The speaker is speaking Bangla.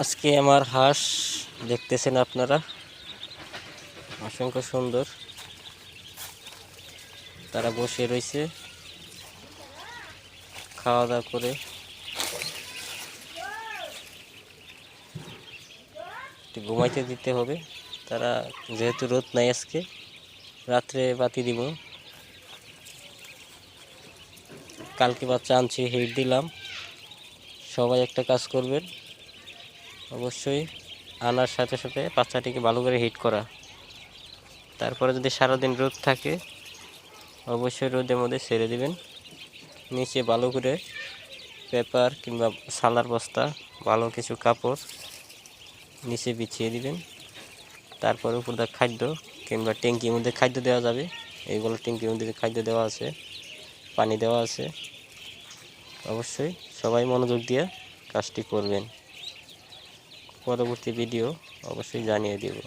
আজকে আমার হাঁস দেখতেছেন আপনারা, অসংখ্য সুন্দর। তারা বসে রয়েছে খাওয়া দাওয়া করে। একটু ঘুমাইতে দিতে হবে, তারা যেহেতু রোদ নাই আজকে, রাত্রে বাতি দিব। কালকে বাচ্চা আনছি, হিট দিলাম। সবাই একটা কাজ করবেন, অবশ্যই আনার সাথে সাথে বাচ্চাটিকে ভালো করে হিট করা। তারপরে যদি সারাদিন রোদ থাকে, অবশ্যই রোদের মধ্যে ছেড়ে দিবেন। নিচে ভালো করে পেপার কিংবা সালার বস্তা, ভালো কিছু কাপড় নিচে বিছিয়ে দিবেন। তারপর উপর দিয়ে খাদ্য কিংবা ট্যাঙ্কির মধ্যে খাদ্য দেওয়া যাবে। এইগুলো ট্যাঙ্কির মধ্যে খাদ্য দেওয়া আছে, পানি দেওয়া আছে। অবশ্যই সবাই মনোযোগ দিয়ে কাজটি করবেন। পরবর্তী ভিডিও অবশ্যই জানিয়ে দেব।